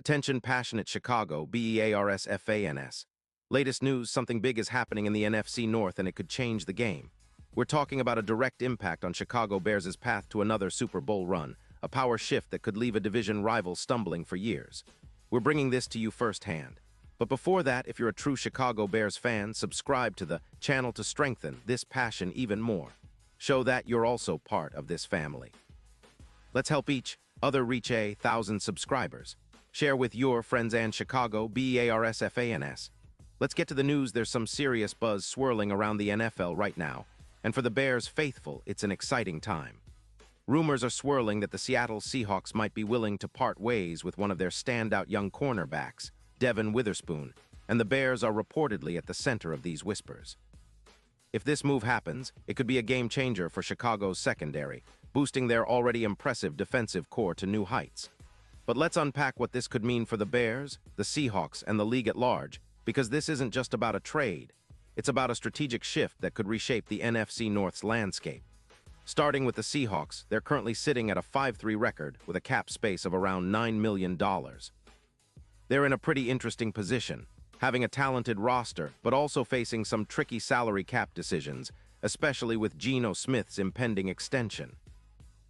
Attention passionate Chicago, Bears fans. Latest news, something big is happening in the NFC North and it could change the game. We're talking about a direct impact on Chicago Bears' path to another Super Bowl run, a power shift that could leave a division rival stumbling for years. We're bringing this to you firsthand. But before that, if you're a true Chicago Bears fan, subscribe to the channel to strengthen this passion even more. Show that you're also part of this family. Let's help each other reach 1,000 subscribers. Share with your friends and Chicago Bears fans. Let's get to the news. There's some serious buzz swirling around the NFL right now, and for the Bears faithful, it's an exciting time. Rumors are swirling that the Seattle Seahawks might be willing to part ways with one of their standout young cornerbacks, Devin Witherspoon, and the Bears are reportedly at the center of these whispers. If this move happens, it could be a game-changer for Chicago's secondary, boosting their already impressive defensive core to new heights. But let's unpack what this could mean for the Bears, the Seahawks, and the league at large, because this isn't just about a trade. It's about a strategic shift that could reshape the NFC North's landscape. Starting with the Seahawks, they're currently sitting at a 5-3 record with a cap space of around $9 million. They're in a pretty interesting position, having a talented roster, but also facing some tricky salary cap decisions, especially with Geno Smith's impending extension.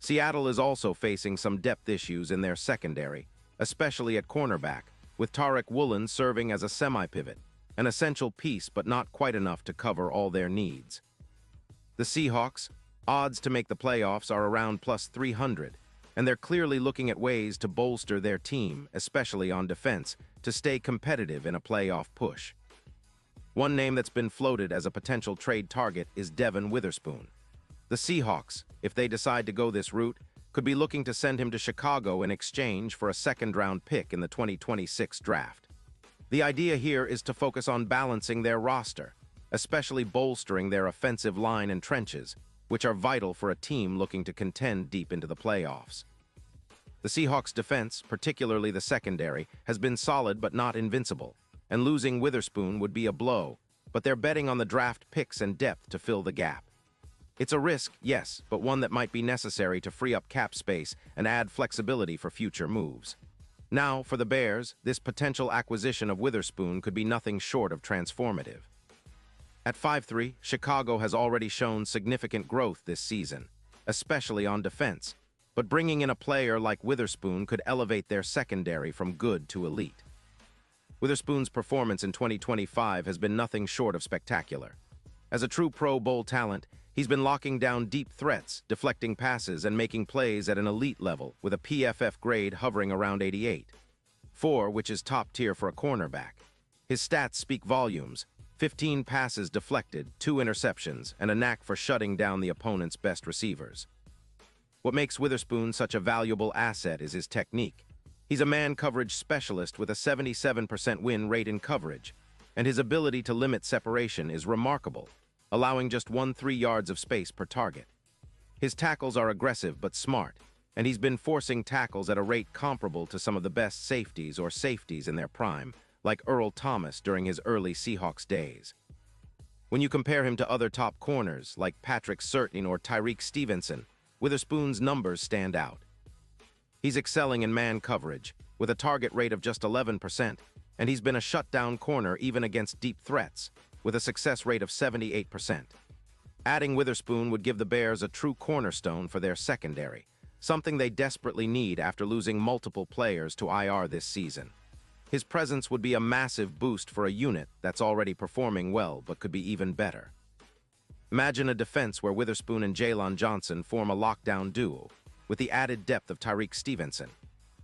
Seattle is also facing some depth issues in their secondary, especially at cornerback, with Tariq Woolen serving as a semi-pivot, an essential piece but not quite enough to cover all their needs. The Seahawks, odds to make the playoffs are around plus 300, and they're clearly looking at ways to bolster their team, especially on defense, to stay competitive in a playoff push. One name that's been floated as a potential trade target is Devin Witherspoon. The Seahawks, if they decide to go this route, could be looking to send him to Chicago in exchange for a second-round pick in the 2026 draft. The idea here is to focus on balancing their roster, especially bolstering their offensive line and trenches, which are vital for a team looking to contend deep into the playoffs. The Seahawks' defense, particularly the secondary, has been solid but not invincible, and losing Witherspoon would be a blow, but they're betting on the draft picks and depth to fill the gap. It's a risk, yes, but one that might be necessary to free up cap space and add flexibility for future moves. Now, for the Bears, this potential acquisition of Witherspoon could be nothing short of transformative. At 5-3, Chicago has already shown significant growth this season, especially on defense, but bringing in a player like Witherspoon could elevate their secondary from good to elite. Witherspoon's performance in 2025 has been nothing short of spectacular. As a true Pro Bowl talent, he's been locking down deep threats, deflecting passes, and making plays at an elite level with a PFF grade hovering around 88, which is top tier for a cornerback. His stats speak volumes: 15 passes deflected, 2 interceptions, and a knack for shutting down the opponent's best receivers. What makes Witherspoon such a valuable asset is his technique. He's a man coverage specialist with a 77% win rate in coverage, and his ability to limit separation is remarkable, allowing just 3 yards of space per target. His tackles are aggressive but smart, and he's been forcing tackles at a rate comparable to some of the best safeties in their prime, like Earl Thomas during his early Seahawks days. When you compare him to other top corners like Patrick Surtain or Tyrique Stevenson, Witherspoon's numbers stand out. He's excelling in man coverage, with a target rate of just 11%, and he's been a shutdown corner even against deep threats, with a success rate of 78%. Adding Witherspoon would give the Bears a true cornerstone for their secondary, something they desperately need after losing multiple players to IR this season. His presence would be a massive boost for a unit that's already performing well but could be even better. Imagine a defense where Witherspoon and Jaylon Johnson form a lockdown duo, with the added depth of Tyrique Stevenson.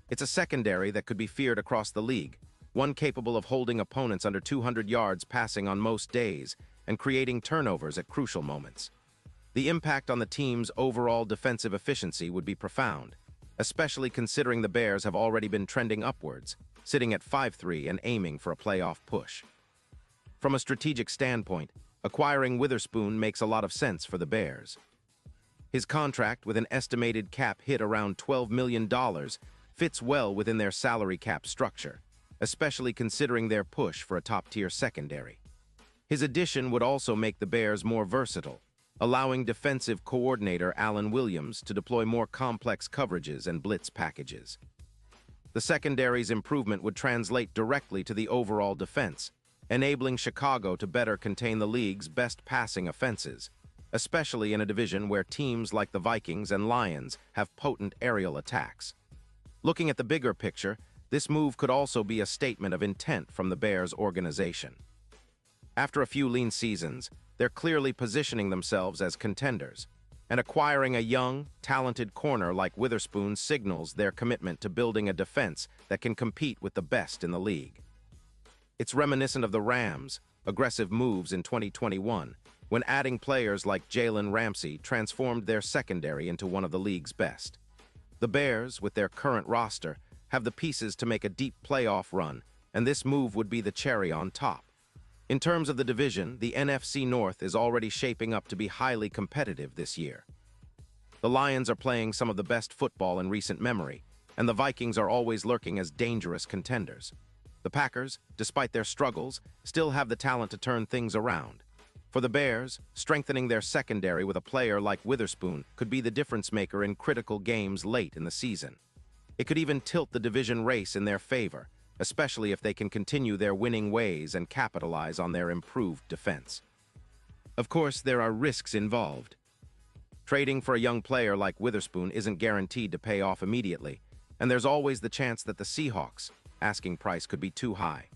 It's a secondary that could be feared across the league, one capable of holding opponents under 200 yards passing on most days and creating turnovers at crucial moments. The impact on the team's overall defensive efficiency would be profound, especially considering the Bears have already been trending upwards, sitting at 5-3 and aiming for a playoff push. From a strategic standpoint, acquiring Witherspoon makes a lot of sense for the Bears. His contract, with an estimated cap hit around $12 million, fits well within their salary cap structure, especially considering their push for a top-tier secondary. His addition would also make the Bears more versatile, allowing defensive coordinator Alan Williams to deploy more complex coverages and blitz packages. The secondary's improvement would translate directly to the overall defense, enabling Chicago to better contain the league's best passing offenses, especially in a division where teams like the Vikings and Lions have potent aerial attacks. Looking at the bigger picture, this move could also be a statement of intent from the Bears organization. After a few lean seasons, they're clearly positioning themselves as contenders, and acquiring a young, talented corner like Witherspoon signals their commitment to building a defense that can compete with the best in the league. It's reminiscent of the Rams' aggressive moves in 2021, when adding players like Jalen Ramsey transformed their secondary into one of the league's best. The Bears, with their current roster, have the pieces to make a deep playoff run, and this move would be the cherry on top. In terms of the division, the NFC North is already shaping up to be highly competitive this year. The Lions are playing some of the best football in recent memory, and the Vikings are always lurking as dangerous contenders. The Packers, despite their struggles, still have the talent to turn things around. For the Bears, strengthening their secondary with a player like Witherspoon could be the difference maker in critical games late in the season. It could even tilt the division race in their favor, especially if they can continue their winning ways and capitalize on their improved defense. Of course, there are risks involved. Trading for a young player like Witherspoon isn't guaranteed to pay off immediately, and there's always the chance that the Seahawks' asking price could be too high.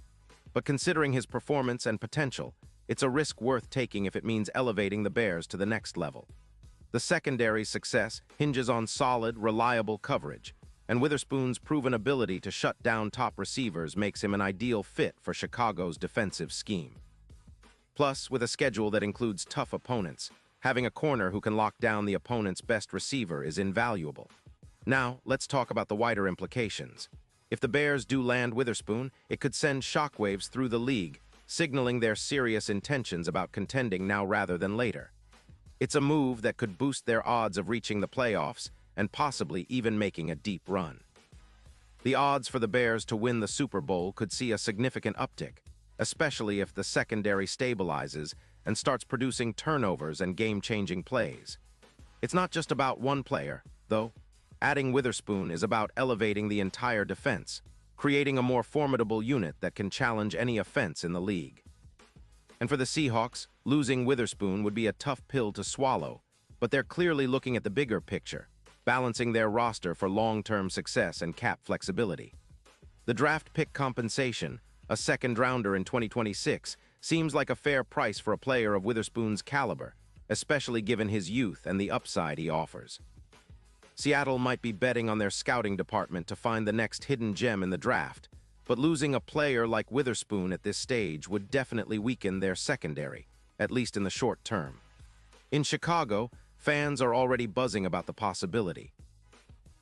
But considering his performance and potential, it's a risk worth taking if it means elevating the Bears to the next level. The secondary's success hinges on solid, reliable coverage, and Witherspoon's proven ability to shut down top receivers makes him an ideal fit for Chicago's defensive scheme. Plus, with a schedule that includes tough opponents, having a corner who can lock down the opponent's best receiver is invaluable. Now, let's talk about the wider implications. If the Bears do land Witherspoon, it could send shockwaves through the league, signaling their serious intentions about contending now rather than later. It's a move that could boost their odds of reaching the playoffs and possibly even making a deep run. The odds for the Bears to win the Super Bowl could see a significant uptick, especially if the secondary stabilizes and starts producing turnovers and game-changing plays. It's not just about one player, though. Adding Witherspoon is about elevating the entire defense, creating a more formidable unit that can challenge any offense in the league. And for the Seahawks, losing Witherspoon would be a tough pill to swallow, but they're clearly looking at the bigger picture, balancing their roster for long-term success and cap flexibility. The draft pick compensation, a second-rounder in 2026, seems like a fair price for a player of Witherspoon's caliber, especially given his youth and the upside he offers. Seattle might be betting on their scouting department to find the next hidden gem in the draft, but losing a player like Witherspoon at this stage would definitely weaken their secondary, at least in the short term. In Chicago, fans are already buzzing about the possibility.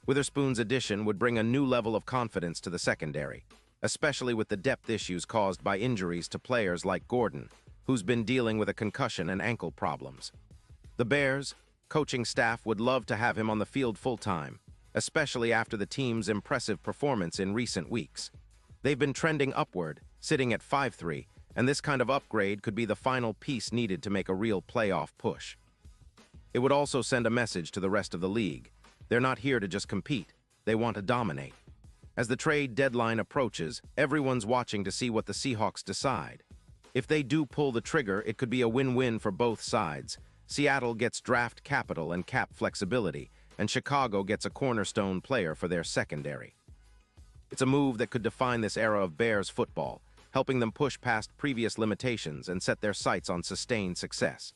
Witherspoon's addition would bring a new level of confidence to the secondary, especially with the depth issues caused by injuries to players like Gordon, who's been dealing with a concussion and ankle problems. The Bears' coaching staff would love to have him on the field full-time, especially after the team's impressive performance in recent weeks. They've been trending upward, sitting at 5-3, and this kind of upgrade could be the final piece needed to make a real playoff push. It would also send a message to the rest of the league. They're not here to just compete, they want to dominate. As the trade deadline approaches, everyone's watching to see what the Seahawks decide. If they do pull the trigger, it could be a win-win for both sides. Seattle gets draft capital and cap flexibility, and Chicago gets a cornerstone player for their secondary. It's a move that could define this era of Bears football, helping them push past previous limitations and set their sights on sustained success.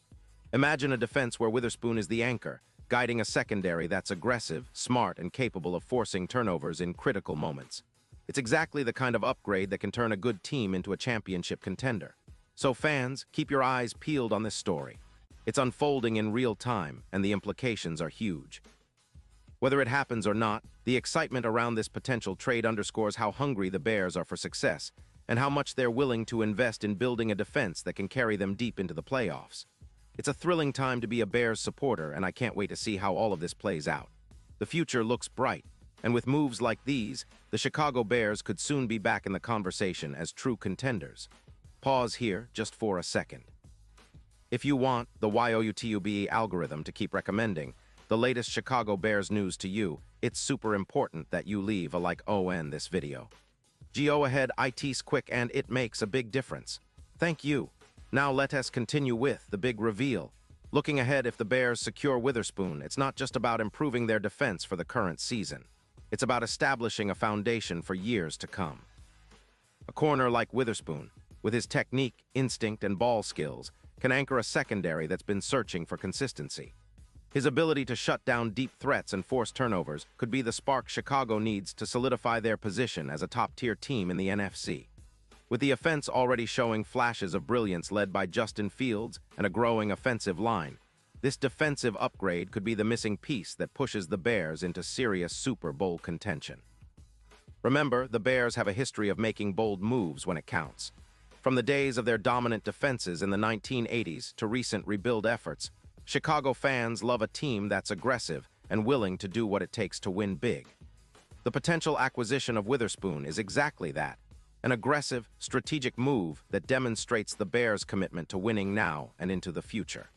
Imagine a defense where Witherspoon is the anchor, guiding a secondary that's aggressive, smart, and capable of forcing turnovers in critical moments. It's exactly the kind of upgrade that can turn a good team into a championship contender. So fans, keep your eyes peeled on this story. It's unfolding in real time, and the implications are huge. Whether it happens or not, the excitement around this potential trade underscores how hungry the Bears are for success, and how much they're willing to invest in building a defense that can carry them deep into the playoffs. It's a thrilling time to be a Bears supporter, and I can't wait to see how all of this plays out. The future looks bright, and with moves like these, the Chicago Bears could soon be back in the conversation as true contenders. Pause here just for a second. If you want the YOUTUBE algorithm to keep recommending, the latest Chicago Bears news to you, it's super important that you leave a like on this video. Go ahead, it's quick and it makes a big difference. Thank you. Now let us continue with the big reveal. Looking ahead, if the Bears secure Witherspoon, it's not just about improving their defense for the current season. It's about establishing a foundation for years to come. A corner like Witherspoon, with his technique, instinct, and ball skills, can anchor a secondary that's been searching for consistency. His ability to shut down deep threats and force turnovers could be the spark Chicago needs to solidify their position as a top-tier team in the NFC. With the offense already showing flashes of brilliance led by Justin Fields and a growing offensive line, this defensive upgrade could be the missing piece that pushes the Bears into serious Super Bowl contention. Remember, the Bears have a history of making bold moves when it counts. From the days of their dominant defenses in the 1980s to recent rebuild efforts, Chicago fans love a team that's aggressive and willing to do what it takes to win big. The potential acquisition of Witherspoon is exactly that, an aggressive, strategic move that demonstrates the Bears' commitment to winning now and into the future.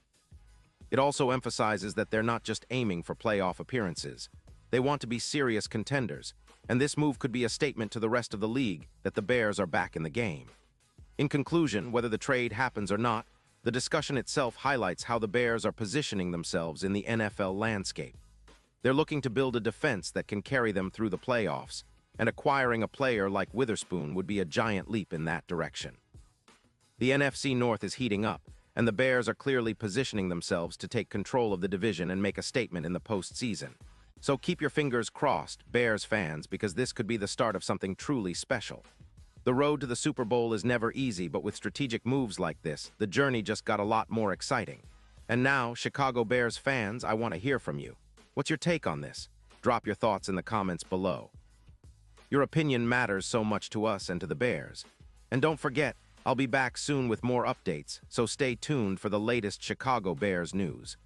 It also emphasizes that they're not just aiming for playoff appearances. They want to be serious contenders, and this move could be a statement to the rest of the league that the Bears are back in the game. In conclusion, whether the trade happens or not, the discussion itself highlights how the Bears are positioning themselves in the NFL landscape. They're looking to build a defense that can carry them through the playoffs, and acquiring a player like Witherspoon would be a giant leap in that direction. The NFC North is heating up, and the Bears are clearly positioning themselves to take control of the division and make a statement in the postseason. So keep your fingers crossed, Bears fans, because this could be the start of something truly special. The road to the Super Bowl is never easy, but with strategic moves like this, the journey just got a lot more exciting. And now, Chicago Bears fans, I want to hear from you. What's your take on this? Drop your thoughts in the comments below. Your opinion matters so much to us and to the Bears. And don't forget, I'll be back soon with more updates, so stay tuned for the latest Chicago Bears news.